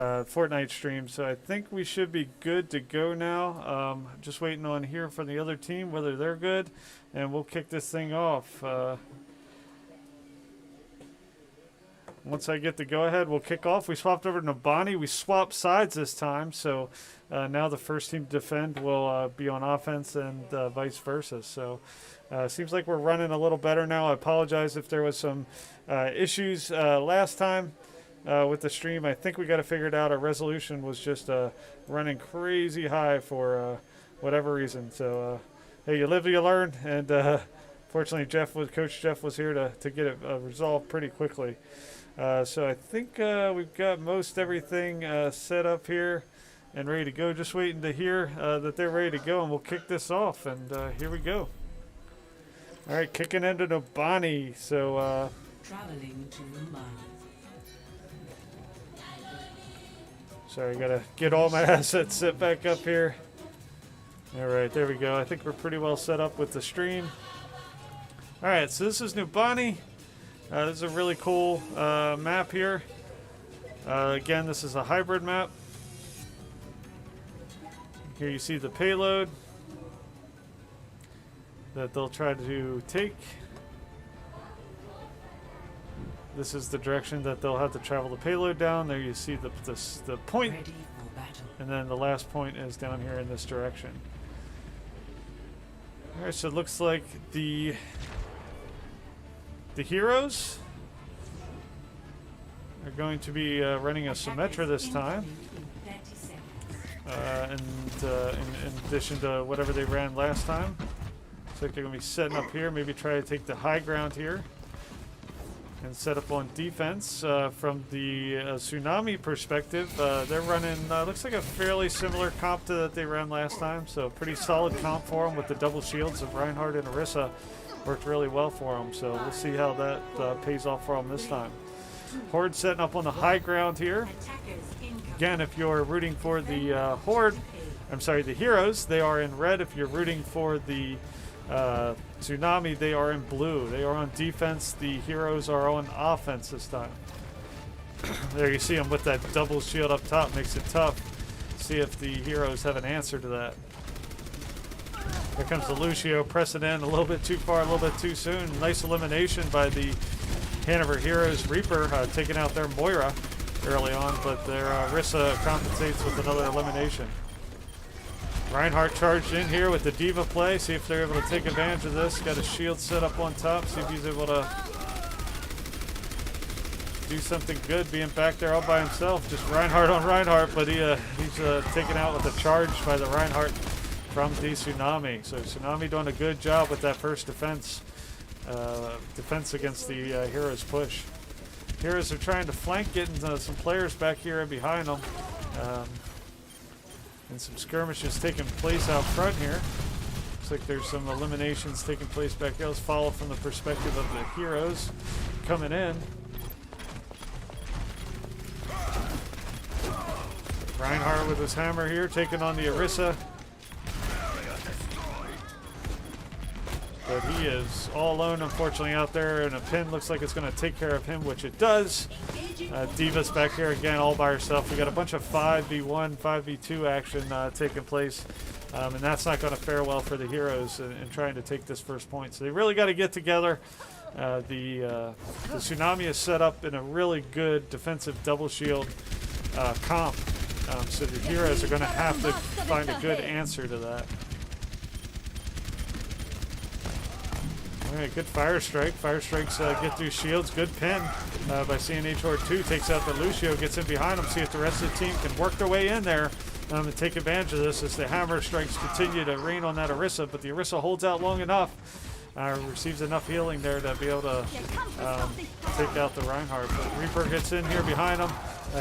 Fortnite stream, so I think we should be good to go now. Just waiting on here from the other team whether they're good, and we'll kick this thing off. Once I get the go-ahead, we'll kick off. We swapped over to Nabani. We swapped sides this time, so now the first team to defend will be on offense and vice versa. So seems like we're running a little better now. I apologize if there was some issues last time. With the stream, I think we got to figure it out. Our resolution was just running crazy high for whatever reason. So, hey, you live, you learn. And fortunately, Coach Jeff was here to get it resolved pretty quickly. So I think we've got most everything set up here and ready to go. Just waiting to hear that they're ready to go, and we'll kick this off. And here we go. All right, kicking into Nobani. So traveling to Mumbai. Sorry, gotta get all my assets set back up here. All right, there we go. I think we're pretty well set up with the stream. All right, so this is Nubani. This is a really cool map here. Again, this is a hybrid map. Here you see the payload that they'll try to take. This is the direction that they'll have to travel the payload down. There you see the point, and then the last point is down here in this direction. All right, so it looks like the heroes are going to be running a Symmetra this time, in addition to whatever they ran last time. Looks like they're going to be setting up here, maybe try to take the high ground here and set up on defense. From the Tsunami perspective, they're running, looks like a fairly similar comp to that they ran last time, so pretty solid comp for them with the double shields of Reinhardt and Orisa. Worked really well for them, so we'll see how that pays off for them this time. Horde setting up on the high ground here. Again, if you're rooting for the the heroes, they are in red. If you're rooting for the Tsunami, they are in blue. They are on defense. The heroes are on offense this time. There you see them with that double shield up top. Makes it tough. See if the heroes have an answer to that. Here comes the Lucio, pressing in a little bit too far, a little bit too soon. Nice elimination by the Hanover Heroes Reaper, taking out their Moira early on, but their Rissa compensates with another elimination. Reinhardt charged in here with the Diva play. See if they're able to take advantage of this. Got a shield set up on top. See if he's able to do something good being back there all by himself. Just Reinhardt on Reinhardt, but he's taken out with a charge by the Reinhardt from the Tsunami. So Tsunami doing a good job with that first defense against the Heroes push. Heroes are trying to flank, getting some players back here and behind them. And some skirmishes taking place out front here. Looks like there's some eliminations taking place back here. Let's follow from the perspective of the heroes coming in. Reinhardt with his hammer here, taking on the Orisa. But he is all alone, unfortunately, out there, and a pin looks like it's going to take care of him, which it does. Diva's back here again, all by herself. We got a bunch of 5v1, 5v2 action taking place, and that's not going to fare well for the heroes in trying to take this first point. So they really got to get together. The Tsunami is set up in a really good defensive double shield comp, so the heroes are going to have to find a good answer to that. All right, good fire strike. Fire strikes get through shields. Good pin by CNH Horde 2. Takes out the Lucio, gets in behind him. See if the rest of the team can work their way in there and take advantage of this as the hammer strikes continue to rain on that Orisa. But the Orisa holds out long enough, receives enough healing there to be able to take out the Reinhardt. But Reaper gets in here behind him.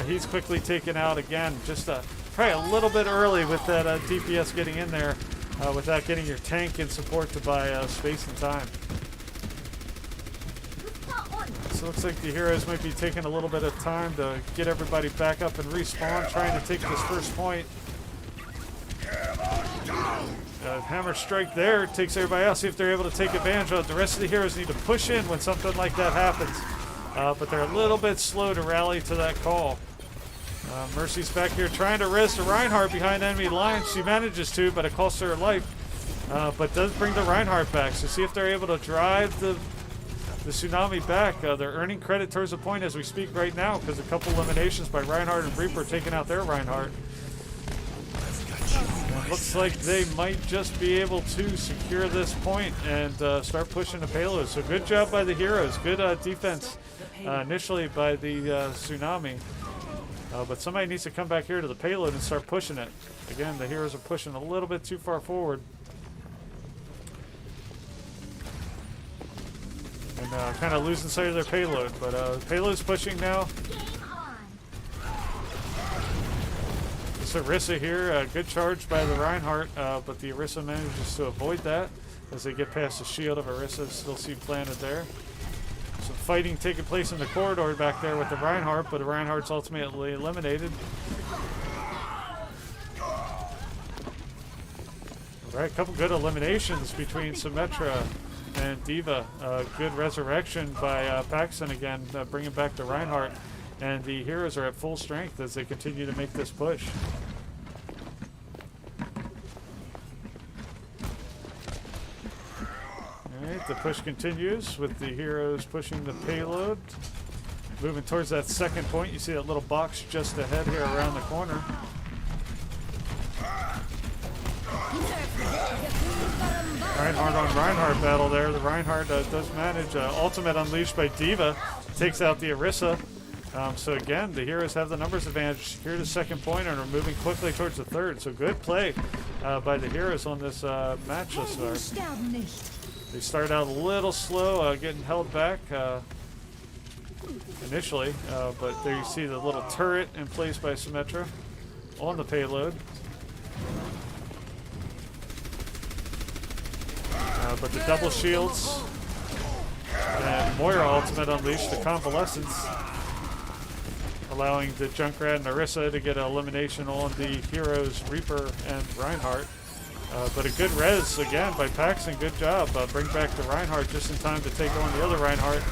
He's quickly taken out again. Just probably a little bit early with that DPS getting in there without getting your tank in support to buy space and time. So it looks like the heroes might be taking a little bit of time to get everybody back up and respawn, trying to take this first point. Hammer strike there takes everybody out. See if they're able to take advantage of it. The rest of the heroes need to push in when something like that happens. But they're a little bit slow to rally to that call. Mercy's back here trying to res the Reinhardt behind enemy lines. She manages to, but it costs her life. But does bring the Reinhardt back. So see if they're able to drive the Tsunami back. They're earning credit towards the point as we speak right now because a couple eliminations by Reinhardt and Reaper taking out their Reinhardt. Looks like they might just be able to secure this point and start pushing the payload. So good job by the Heroes. Good defense initially by the Tsunami. But somebody needs to come back here to the payload and start pushing it. Again, the Heroes are pushing a little bit too far forward. And kind of losing sight of their payload. But payload's pushing now. It's Orisa here. Good charge by the Reinhardt, but the Orisa manages to avoid that as they get past the shield of Orisa. Still see planted there. Some fighting taking place in the corridor back there with the Reinhardt, but the Reinhardt's ultimately eliminated. Alright, a couple good eliminations between Symmetra and D.Va. Good resurrection by Paxton again, bringing back the Reinhardt. And the Heroes are at full strength as they continue to make this push. Alright, the push continues with the Heroes pushing the payload. Moving towards that second point. You see that little box just ahead here around the corner. Reinhardt on Reinhardt battle there. The Reinhardt does manage. Ultimate unleashed by D.Va. Takes out the Orisa. So again, the Heroes have the numbers advantage. Secure the second point and are moving quickly towards the third. So good play by the Heroes on this match thus far. They start out a little slow, getting held back initially, but there you see the little turret in place by Symmetra on the payload. But the double shields and Moira ultimate unleashed the convalescence, allowing the Junkrat and Orisa to get an elimination on the Heroes, Reaper and Reinhardt. But a good res again by Paxton. Good job. Bring back the Reinhardt just in time to take on the other Reinhardt.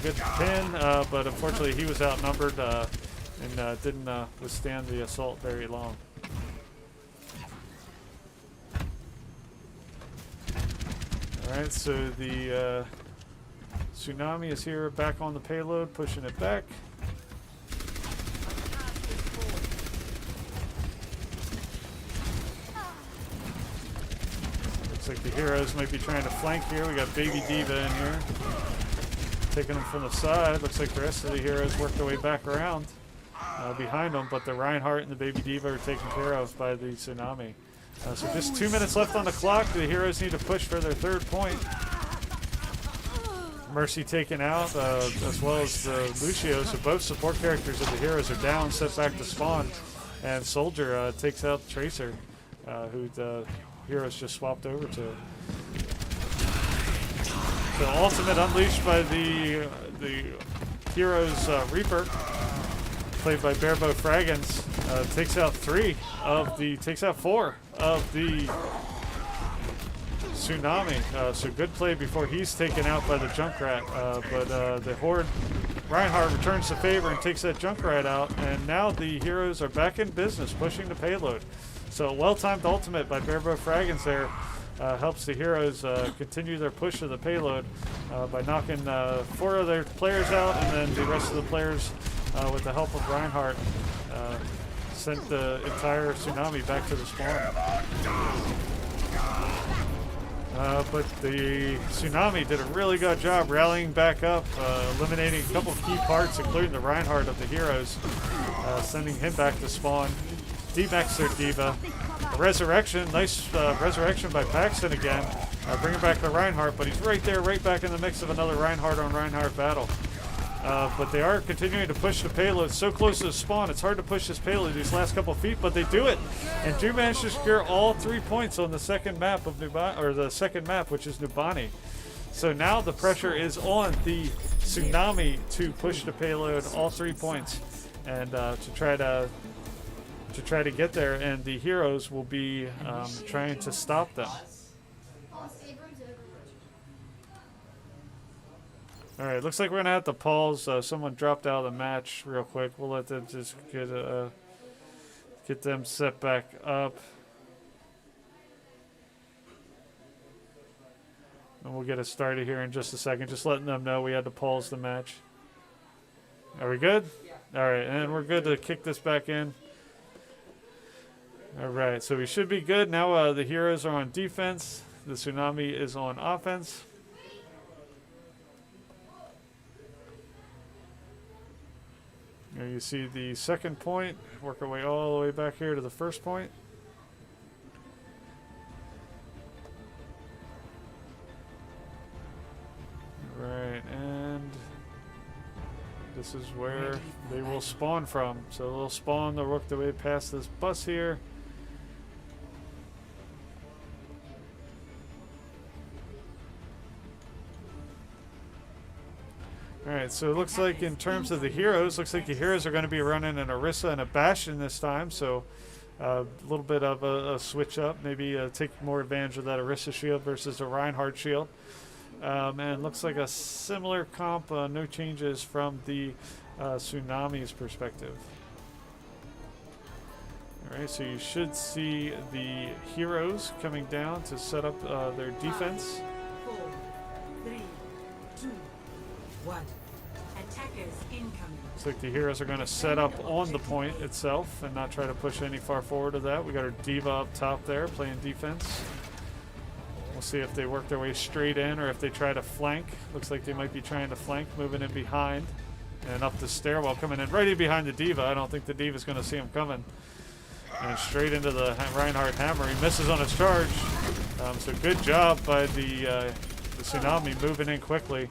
Good pin, but unfortunately he was outnumbered and didn't withstand the assault very long. Alright, so the Tsunami is here back on the payload, pushing it back. Looks like the Heroes might be trying to flank here. We got Baby D.Va in here. Taking them from the side. Looks like the rest of the Heroes work their way back around behind them, but the Reinhardt and the Baby D.Va are taken care of by the Tsunami. So just 2 minutes left on the clock. The Heroes need to push for their third point. Mercy taken out, as well as Lucio. So both support characters of the Heroes are down, set back to spawn. And Soldier takes out Tracer, who the Heroes just swapped over to. So ultimate unleashed by the Heroes Reaper, played by Barebow Fraggins, takes out four of the Tsunami. So good play before he's taken out by the Junkrat. But the Horde Reinhardt returns the favor and takes that Junkrat out. And now the Heroes are back in business, pushing the payload. So well-timed ultimate by Barebow Fraggins there helps the Heroes continue their push of the payload by knocking 4 of their players out, and then the rest of the players, with the help of Reinhardt, sent the entire Tsunami back to the spawn. But the Tsunami did a really good job rallying back up, eliminating a couple of key parts, including the Reinhardt of the Heroes, sending him back to spawn. D-Max their D.Va. A resurrection, nice resurrection by Paxton again, bringing back the Reinhardt, but he's right there, right back in the mix of another Reinhardt on Reinhardt battle. But they are continuing to push the payload so close to the spawn. It's hard to push this payload these last couple of feet, but they do it, and do manage to secure all 3 points on the second map of Nubani, or the second map, which is Nubani. So now the pressure is on the Tsunami to push the payload all 3 points, and to try to get there, and the Heroes will be trying to stop them. All right, looks like we're gonna have to pause. Someone dropped out of the match real quick. We'll let them just get them set back up, and we'll get it started here in just a second. Just letting them know we had to pause the match. Are we good? All right, and we're good to kick this back in. All right, so we should be good now. The Heroes are on defense. The Tsunami is on offense. Here you see the second point. Work our way all the way back here to the first point. Right, and this is where they will spawn from. So they'll spawn, they'll work their way past this bus here. Alright, so it looks like in terms of the heroes, looks like the heroes are going to be running an Orisa and a Bastion this time, so a little bit of a switch up, maybe take more advantage of that Orisa shield versus the Reinhardt shield. And looks like a similar comp, no changes from the Tsunami's perspective. Alright, so you should see the heroes coming down to set up their defense. 4, 3, 2, 1. Attackers incoming. Looks like the heroes are going to set up on the point itself and not try to push any far forward of that. We got our Diva up top there playing defense. We'll see if they work their way straight in or if they try to flank. Looks like they might be trying to flank, moving in behind and up the stairwell, coming in right in behind the Diva. I don't think the Diva's going to see him coming. And straight into the Reinhardt hammer. He misses on his charge. So good job by the Tsunami moving in quickly,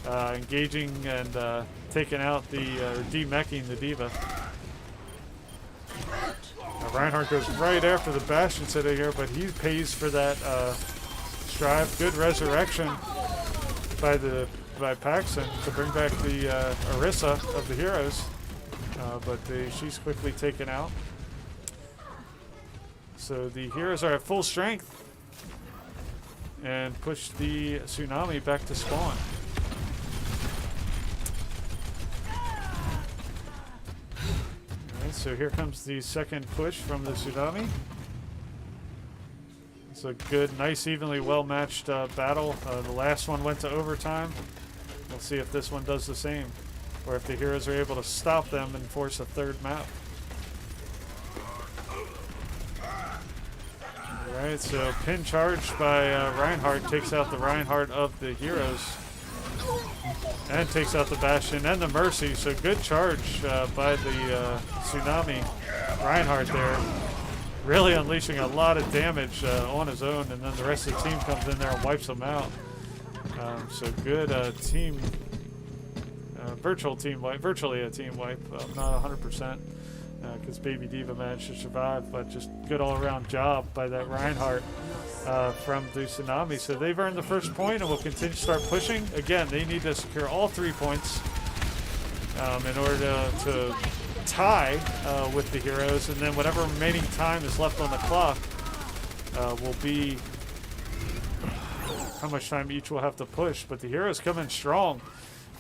engaging and taking out the de-meching the Diva. Reinhardt goes right after the Bastion sitting here, but he pays for that strive. Good resurrection by Paxson to bring back the Orisa of the heroes, but she's quickly taken out. So the heroes are at full strength and push the Tsunami back to spawn. Alright, so here comes the second push from the Tsunami. It's a good, nice, evenly well-matched battle. The last one went to overtime. We'll see if this one does the same, or if the heroes are able to stop them and force a third map. Alright, so pin charge by Reinhardt takes out the Reinhardt of the heroes and takes out the Bastion and the Mercy. So good charge by the Tsunami. Reinhardt there really unleashing a lot of damage on his own, and then the rest of the team comes in there and wipes them out. So good team, virtually a team wipe, not 100%. Because Baby Diva managed to survive, but just good all-around job by that Reinhardt from the Tsunami. So they've earned the first point and will continue to start pushing. Again, they need to secure all 3 points in order to tie with the heroes, and then whatever remaining time is left on the clock will be how much time each will have to push. But the heroes come in strong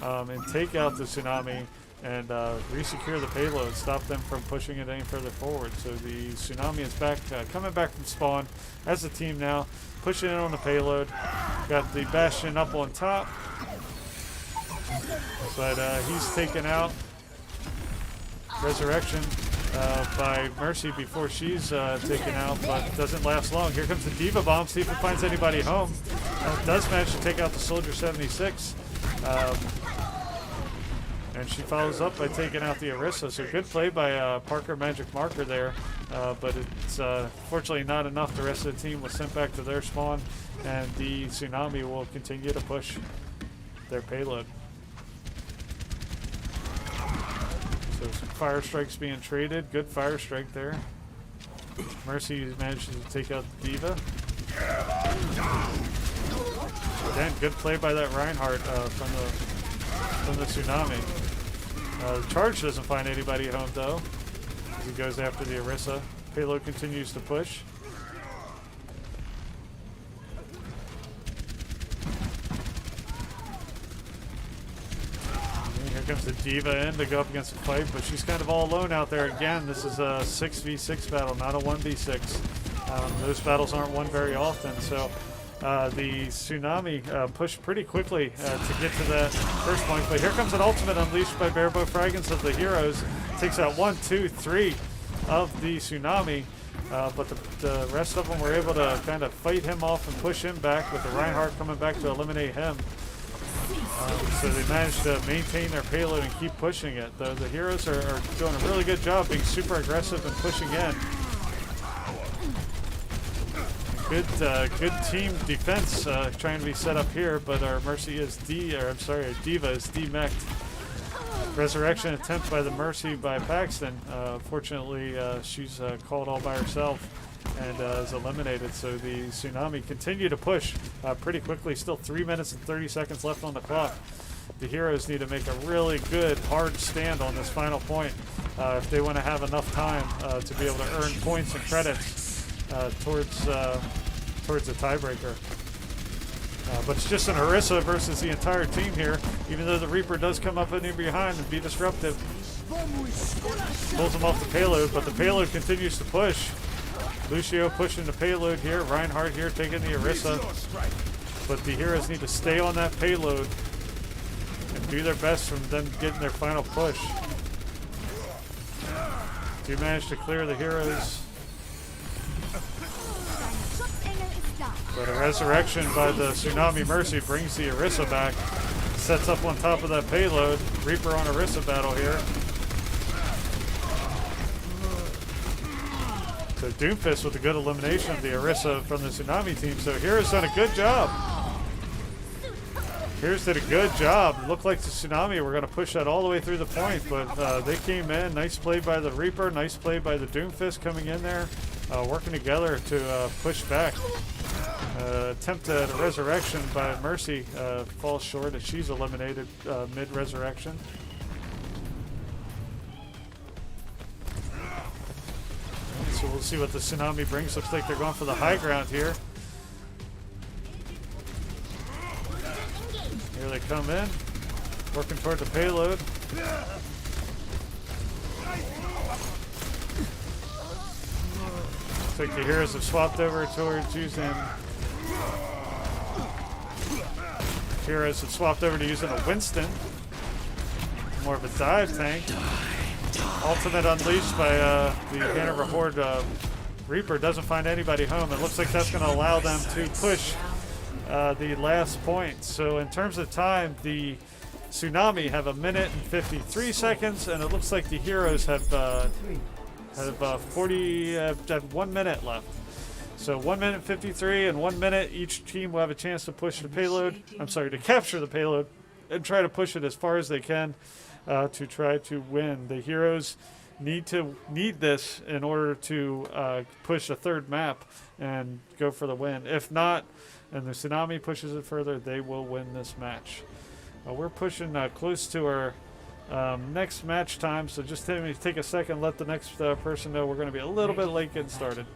and take out the Tsunami and re-secure the payload, stop them from pushing it any further forward. So the Tsunami is back, coming back from spawn as a team now, pushing in on the payload. Got the Bastion up on top, but he's taken out. Resurrection by Mercy before she's taken out, but doesn't last long. Here comes the Diva Bomb, see if it finds anybody home. Does manage to take out the Soldier 76. And she follows up by taking out the Orisa. So good play by Parker Magic Marker there. But it's fortunately not enough. The rest of the team was sent back to their spawn. And the Tsunami will continue to push their payload. So some fire strikes being traded. Good fire strike there. Mercy manages to take out the Diva. Again, good play by that Reinhardt from the Tsunami. The charge doesn't find anybody home though, as he goes after the Orisa. Payload continues to push. comes the Diva in to go up against the fight, but she's kind of all alone out there. Again, this is a 6v6 battle, not a 1v6. Those battles aren't won very often, so the Tsunami pushed pretty quickly to get to that first point. But here comes an ultimate unleashed by Barebow Fragments of the Heroes. Takes out 1, 2, 3 of the Tsunami. But the rest of them were able to kind of fight him off and push him back, with the Reinhardt coming back to eliminate him. So they managed to maintain their payload and keep pushing it. The Heroes are doing a really good job being super aggressive and pushing in. Good team defense trying to be set up here, but our Mercy is Diva is demeched. Resurrection attempt by the Mercy by Paxton. Fortunately, she's called all by herself and is eliminated. So the Tsunami continue to push pretty quickly. Still 3 minutes and 30 seconds left on the clock. The Heroes need to make a really good, hard stand on this final point if they want to have enough time to be able to earn points and credits towards the tiebreaker. But it's just an Orisa versus the entire team here, even though the Reaper does come up in behind and be disruptive. Pulls him off the payload, but the payload continues to push. Lucio pushing the payload here. Reinhardt here taking the Orisa. But the Heroes need to stay on that payload and do their best from them getting their final push. Do manage to clear the Heroes. But a resurrection by the Tsunami Mercy brings the Orisa back. Sets up on top of that payload. Reaper on Orisa battle here. So Doomfist with a good elimination of the Orisa from the Tsunami team. So Heroes done a good job. Heroes did a good job. Looked like the Tsunami were going to push that all the way through the point, but they came in. Nice play by the Reaper. Nice play by the Doomfist coming in there. Working together to push back. Attempt at a resurrection by Mercy falls short as she's eliminated mid-resurrection. So we'll see what the Tsunami brings. Looks like they're going for the high ground here. Here they come in, working toward the payload. Looks like the Heroes have swapped over towards using... Heroes have swapped over to using a Winston. More of a dive tank. Ultimate unleashed by the Hanover Horde. Reaper doesn't find anybody home. It looks like that's going to allow them to push the last point. So in terms of time, the Tsunami have 1 minute and 53 seconds, and it looks like the Heroes have 1 minute left. So 1 minute 53 and 1 minute. Each team will have a chance to push the payload. I'm sorry, to capture the payload and try to push it as far as they can to try to win. The Heroes need this in order to push a third map and go for the win. If not, and the Tsunami pushes it further, they will win this match. We're pushing close to our next match time, so just take a second, let the next person know we're going to be a little bit late getting started.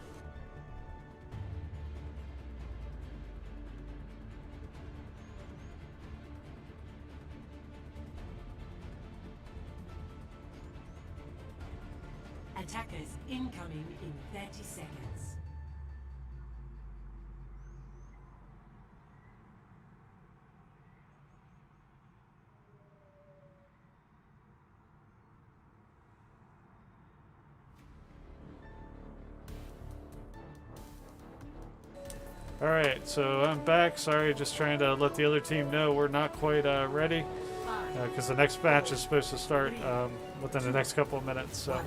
Attackers incoming in 30 seconds. All right, so I'm back. Sorry, just trying to let the other team know we're not quite ready because the next match is supposed to start within the next couple of minutes. So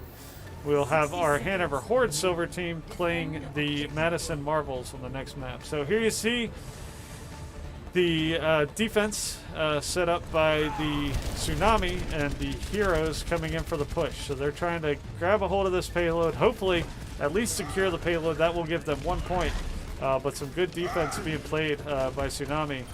we'll have our Hanover Horde Silver team playing the Madison Marvels on the next map. So here you see the defense set up by the Tsunami and the Heroes coming in for the push. So they're trying to grab a hold of this payload, hopefully at least secure the payload. That will give them 1 point. But some good defense being played by Tsunami,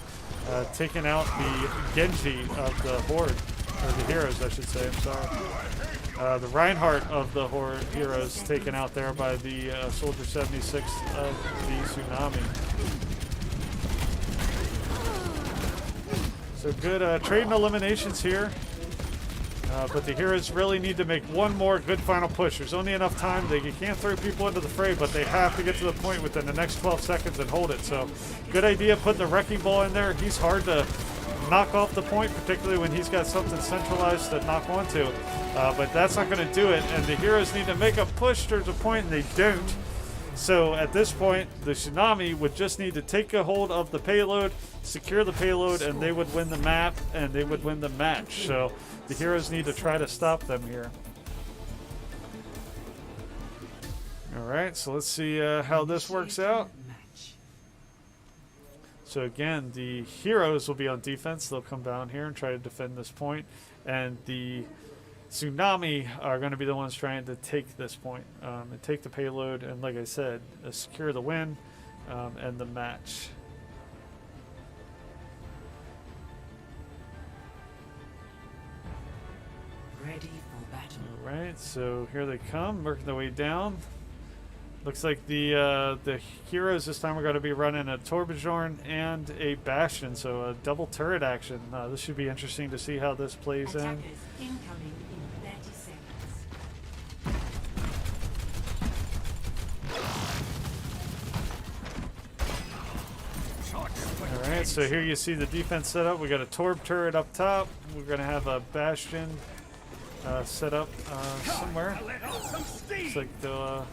taking out the Genji of the Horde, or the Heroes, I should say. I'm sorry. The Reinhardt of the Horde Heroes taken out there by the Soldier 76 of the Tsunami. So good trading eliminations here. But the Heroes really need to make one more good final push. There's only enough time. You can't throw people into the fray, but they have to get to the point within the next 12 seconds and hold it. So good idea putting the Wrecking Ball in there. He's hard to knock off the point, particularly when he's got something centralized to knock onto. But that's not going to do it, and the Heroes need to make a push towards a point, and they don't. So at this point, the Tsunami would just need to take a hold of the payload, secure the payload, and they would win the map, and they would win the match. So the Heroes need to try to stop them here. All right, so let's see how this works out. So again, the Heroes will be on defense. They'll come down here and try to defend this point, and the Tsunami are going to be the ones trying to take this point and take the payload, and like I said, secure the win and the match. Ready for battle. All right, so here they come, working their way down. Looks like the Heroes this time are going to be running a Torbjorn and a Bastion, so a double turret action. This should be interesting to see how this plays in. Attackers incoming in 30 seconds. Alright, so here you see the defense set up. We got a Torb turret up top. We're going to have a Bastion set up somewhere. Looks like they'll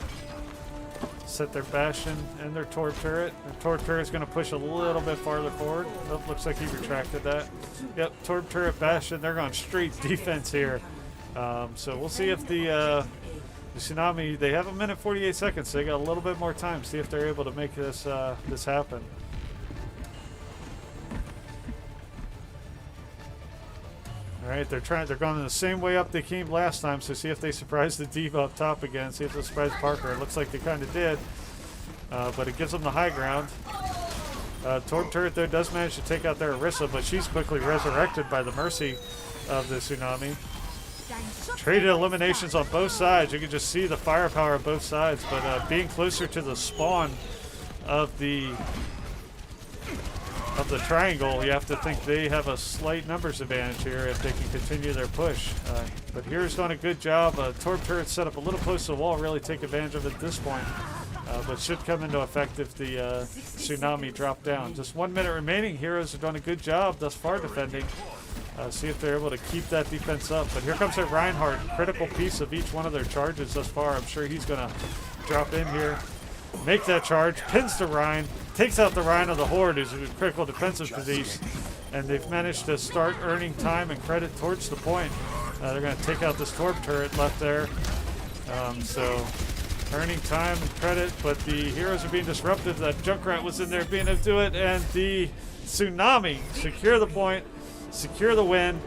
set their Bastion and their Torb turret. The Torb turret is going to push a little bit farther forward. Oh, looks like he retracted that. Yep, Torb turret, Bastion, they're going straight defense here. So we'll see if the Tsunami, they have a minute 48 seconds, so they got a little bit more time. See if they're able to make this this happen. All right, they're going the same way up they came last time, so see if they surprise the Diva up top again. See if they surprise Parker. It looks like they kind of did, but it gives them the high ground. Torb turret, though, does manage to take out their Orisa, but she's quickly resurrected by the mercy of the Tsunami. Traded eliminations on both sides. You can just see the firepower of both sides, but being closer to the spawn of the triangle, you have to think they have a slight numbers advantage here if they can continue their push. But Hero's done a good job. Torb turret set up a little close to the wall, really take advantage of it at this point. But should come into effect if the Tsunami drop down. Just 1 minute remaining. Heroes have done a good job thus far defending. See if they're able to keep that defense up. But here comes their Reinhardt, critical piece of each one of their charges thus far. I'm sure he's going to drop in here, make that charge, pins the Rein, takes out the Rein of the Horde, who's in a critical defensive position, and they've managed to start earning time and credit towards the point. They're going to take out this Torb turret left there. So earning time and credit, but the Heroes are being disrupted. That Junkrat was in there being able to do it, and the Tsunami secure the point, secure the win.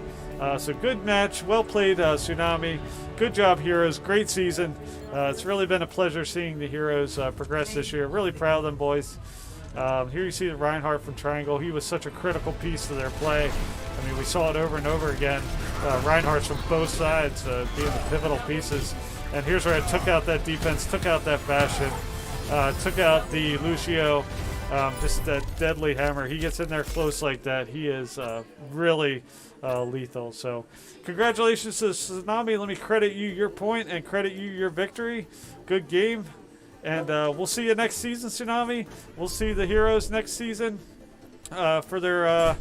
So good match, well played, Tsunami. Good job, Heroes. Great season. It's really been a pleasure seeing the Heroes progress this year. Really proud of them, boys. Here you see the Reinhardt from Triangle. He was such a critical piece to their play. I mean, we saw it over and over again. Reinhardt's from both sides being the pivotal pieces. And here's where I took out that defense, took out that Bastion, took out the Lucio. Just that deadly hammer. He gets in there close like that. He is really lethal. So congratulations to Tsunami. Let me credit you your point and credit you your victory. Good game. And we'll see you next season, Tsunami. We'll see the Heroes next season for their...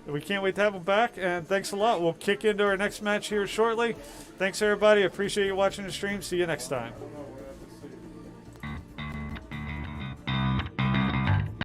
we can't wait to have them back. And thanks a lot. We'll kick into our next match here shortly. Thanks, everybody. Appreciate you watching the stream. See you next time.